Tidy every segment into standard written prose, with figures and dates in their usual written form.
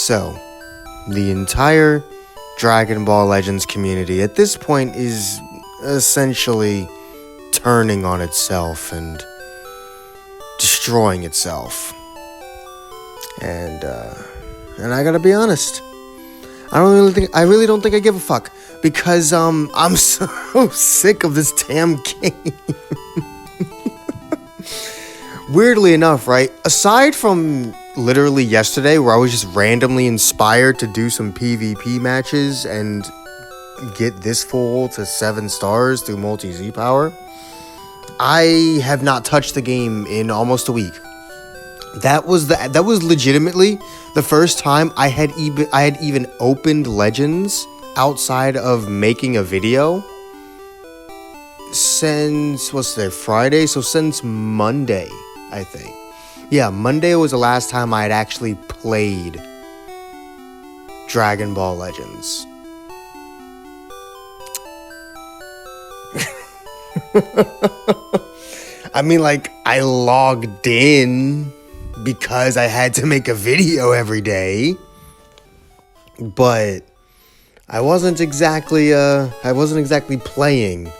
So, the entire Dragon Ball Legends community at this point is essentially turning on itself and destroying itself. And I gotta be honest, I really don't think I give a fuck, because I'm so sick of this damn game. Weirdly enough, right, aside from literally yesterday where I was just randomly inspired to do some PvP matches and get this full to 7 stars through multi-Z power, I have not touched the game in almost a week. That was legitimately the first time I had even opened Legends outside of making a video since, Friday? So since Monday, I think. Yeah, Monday was the last time I had actually played Dragon Ball Legends. I mean, like, I logged in because I had to make a video every day, but I wasn't exactly playing.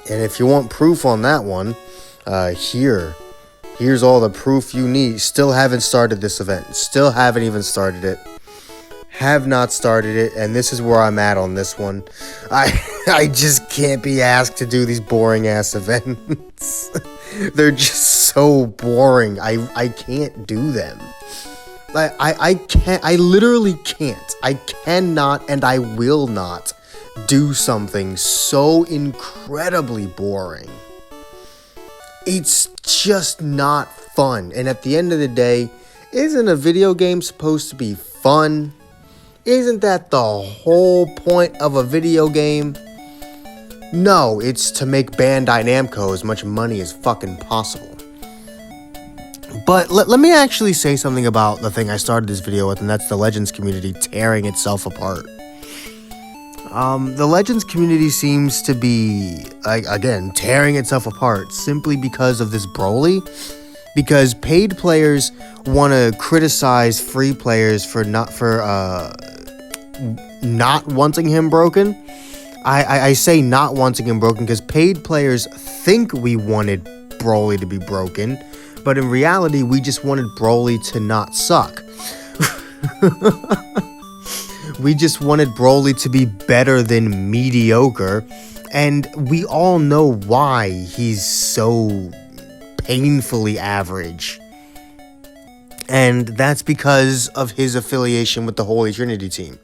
And if you want proof on that one, here's all the proof you need. Still haven't started this event. Still haven't even started it. Have not started it, and this is where I'm at on this one. I just can't be asked to do these boring ass events. They're just so boring. I can't do them. I can't. I literally can't. I cannot, and I will not do something so incredibly boring. It's just not fun. And at the end of the day, isn't a video game supposed to be fun? Isn't that the whole point of a video game? No, it's to make Bandai Namco as much money as fucking possible. But let me actually say something about the thing I started this video with, and that's the Legends community tearing itself apart. The Legends community seems to be, again, tearing itself apart simply because of this Broly. Because paid players want to criticize free players for not wanting him broken. I say not wanting him broken because paid players think we wanted Broly to be broken, but in reality, we just wanted Broly to not suck. We just wanted Broly to be better than mediocre, and we all know why he's so painfully average. And that's because of his affiliation with the Holy Trinity team.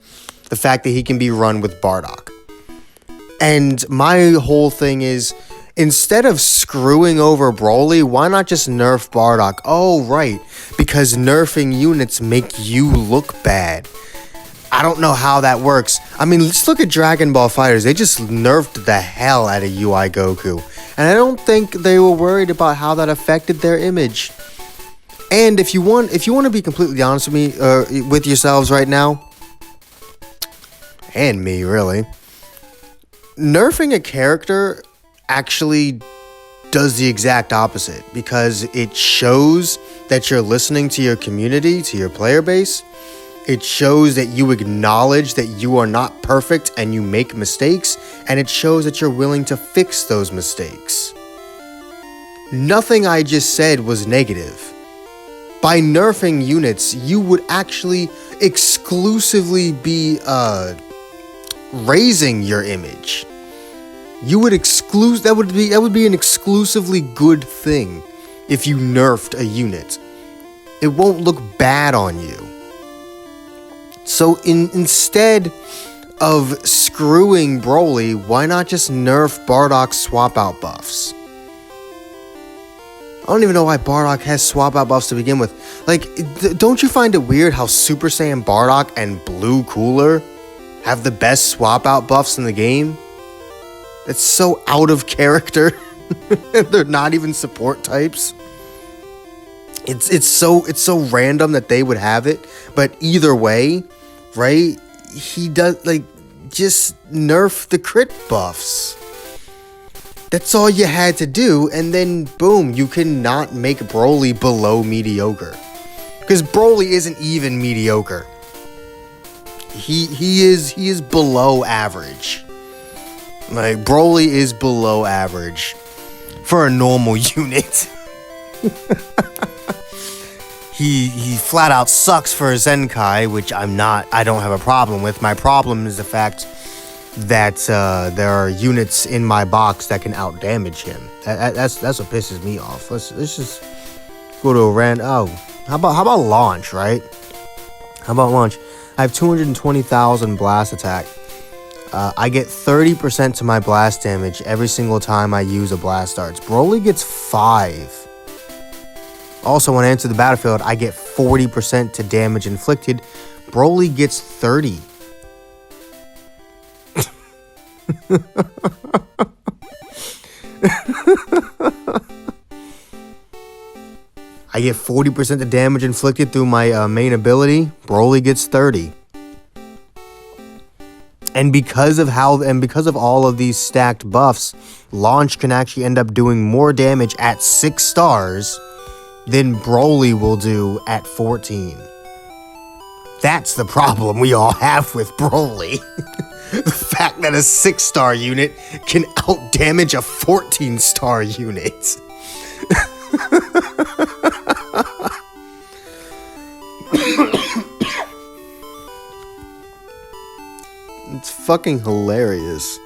The fact that he can be run with Bardock. And my whole thing is, instead of screwing over Broly, why not just nerf Bardock? Oh, right, because nerfing units make you look bad. I don't know how that works. I mean, let's look at Dragon Ball FighterZ. They just nerfed the hell out of UI Goku. And I don't think they were worried about how that affected their image. And if you want to be completely honest with me, with yourselves right now, and me, really, nerfing a character actually does the exact opposite, because it shows that you're listening to your community, to your player base. It shows that you acknowledge that you are not perfect and you make mistakes, and it shows that you're willing to fix those mistakes. Nothing I just said was negative. By nerfing units, you would actually exclusively be raising your image. You would that would be an exclusively good thing if you nerfed a unit. It won't look bad on you. So instead of screwing Broly, why not just nerf Bardock's swap out buffs? I don't even know why Bardock has swap out buffs to begin with. Like, don't you find it weird how Super Saiyan Bardock and Blue Cooler have the best swap out buffs in the game? It's so out of character. They're not even support types. It's so random that they would have it. But either way, right? He does, like, just nerf the crit buffs. That's all you had to do, and then boom, you cannot make Broly below mediocre. Because Broly isn't even mediocre. He is below average. Like, Broly is below average for a normal unit. He flat out sucks for a Zenkai, which I don't have a problem with. My problem is the fact that there are units in my box that can out damage him. That's what pisses me off. Let's just go to a random. Oh, how about launch, right? How about launch? I have 220,000 blast attack. I get 30% to my blast damage every single time I use a blast darts. Broly gets 5. Also, when I enter the battlefield, I get 40% to damage inflicted. Broly gets 30. I get 40% to damage inflicted through my main ability. Broly gets 30. And because of all of these stacked buffs, launch can actually end up doing more damage at 6 stars than Broly will do at 14. That's the problem we all have with Broly. The fact that a 6-star unit can out-damage a 14-star unit. It's fucking hilarious.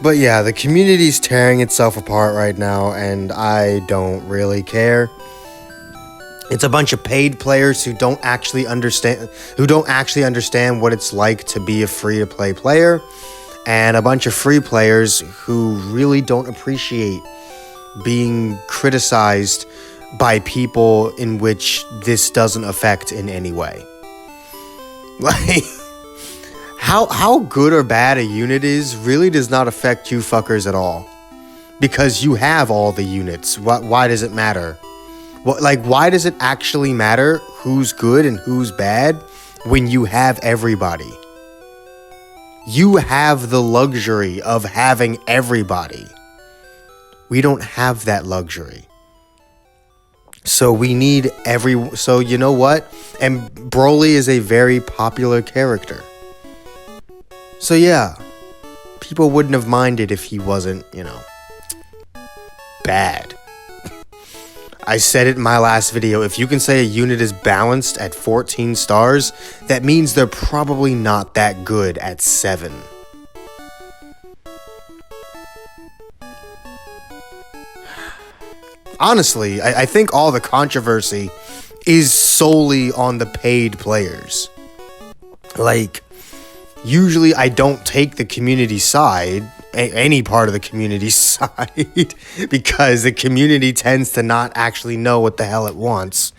But yeah, the community's tearing itself apart right now, and I don't really care. It's a bunch of paid players who don't actually understand what it's like to be a free-to-play player, and a bunch of free players who really don't appreciate being criticized by people in which this doesn't affect in any way. Like, how good or bad a unit is really does not affect you fuckers at all. Because you have all the units. Why does it matter? Why does it actually matter who's good and who's bad when you have everybody? You have the luxury of having everybody. We don't have that luxury. So we need so you know what? And Broly is a very popular character. So yeah, people wouldn't have minded if he wasn't, bad. I said it in my last video, if you can say a unit is balanced at 14 stars, that means they're probably not that good at 7. Honestly, I think all the controversy is solely on the paid players. Like, usually I don't take the community side, any part of the community side, because the community tends to not actually know what the hell it wants.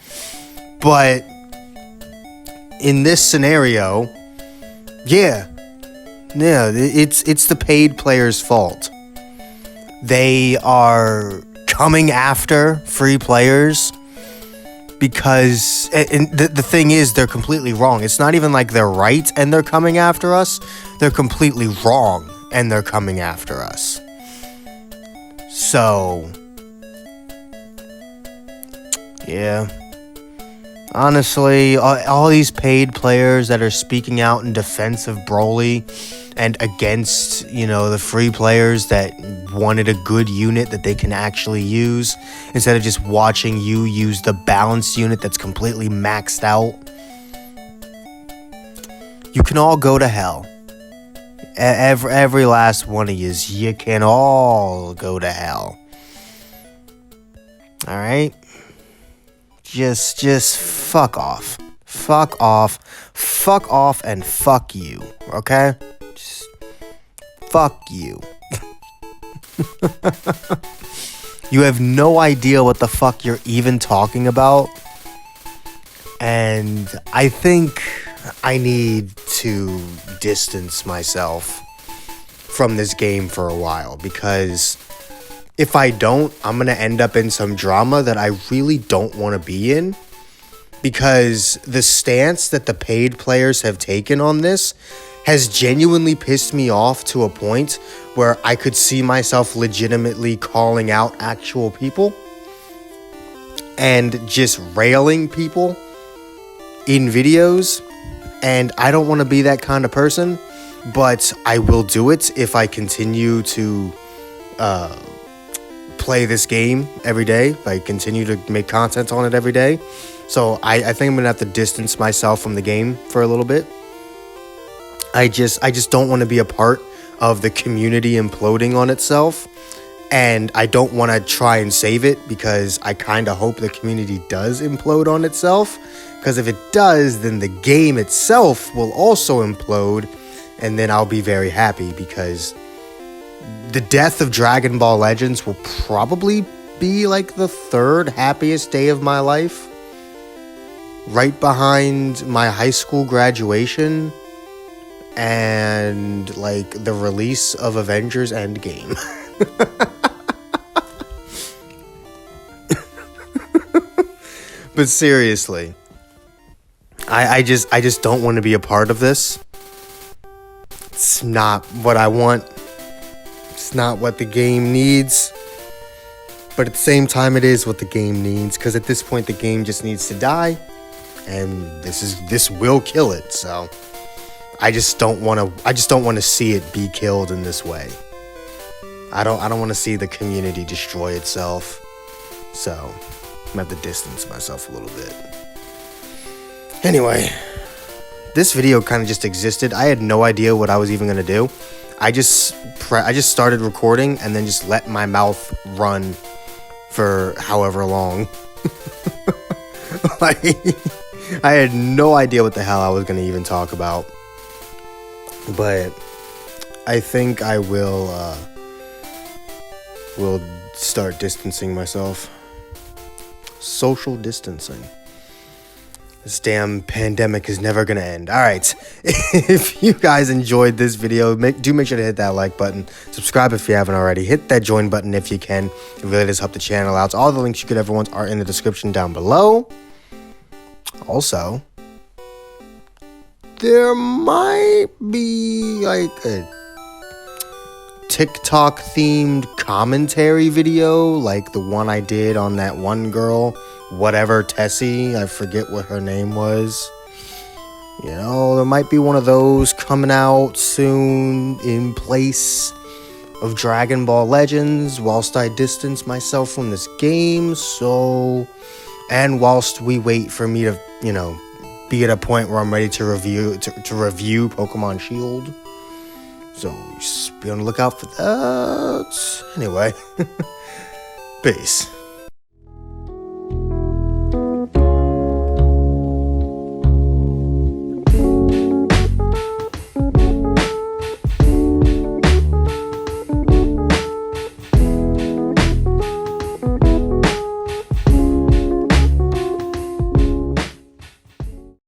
But in this scenario, yeah, it's the paid players' fault. They are coming after free players because, and the thing is, they're completely wrong. It's not even like they're right and they're coming after us. They're completely wrong and they're coming after us. So, yeah. Honestly, all these paid players that are speaking out in defense of Broly and against, the free players that wanted a good unit that they can actually use instead of just watching you use the balanced unit that's completely maxed out. You can all go to hell. Every last one of you can all go to hell. Alright? Just fuck off. Fuck off. Fuck off and fuck you. Okay? Just fuck you. You have no idea what the fuck you're even talking about. And I think I need to distance myself from this game for a while, because if I don't, I'm going to end up in some drama that I really don't want to be in, because the stance that the paid players have taken on this has genuinely pissed me off to a point where I could see myself legitimately calling out actual people. and just railing people in videos, and I don't want to be that kind of person, but I will do it if I continue to play this game every day, if I continue to make content on it every day. So I think I'm gonna have to distance myself from the game for a little bit. I just don't want to be a part of the community imploding on itself, and I don't want to try and save it, because I kind of hope the community does implode on itself, because if it does, then the game itself will also implode, and then I'll be very happy, because the death of Dragon Ball Legends will probably be like the third happiest day of my life, right behind my high school graduation and like the release of Avengers Endgame. But seriously, I just don't want to be a part of this. It's not what I want. It's not what the game needs. But at the same time, it is what the game needs, because at this point the game just needs to die, and this will kill it. So I just don't want to see it be killed in this way. I don't want to see the community destroy itself. So I'm gonna have to distance myself a little bit. Anyway, this video kind of just existed. I had no idea what I was even gonna do. I just started recording and then just let my mouth run for however long. Like, I had no idea what the hell I was gonna even talk about. But I think I will start distancing myself. Social distancing. This damn pandemic is never gonna end. Alright, if you guys enjoyed this video, do make sure to hit that like button. Subscribe if you haven't already. Hit that join button if you can. It really does help the channel out. All the links you could ever want are in the description down below. Also, there might be like a TikTok themed commentary video, like the one I did on that one girl, whatever, Tessie, I forget what her name was. You know, there might be one of those coming out soon in place of Dragon Ball Legends, whilst I distance myself from this game. So, and whilst we wait for me to, you know, be at a point where I'm ready to review Pokemon Shield. So just be on the lookout for that. Anyway, peace.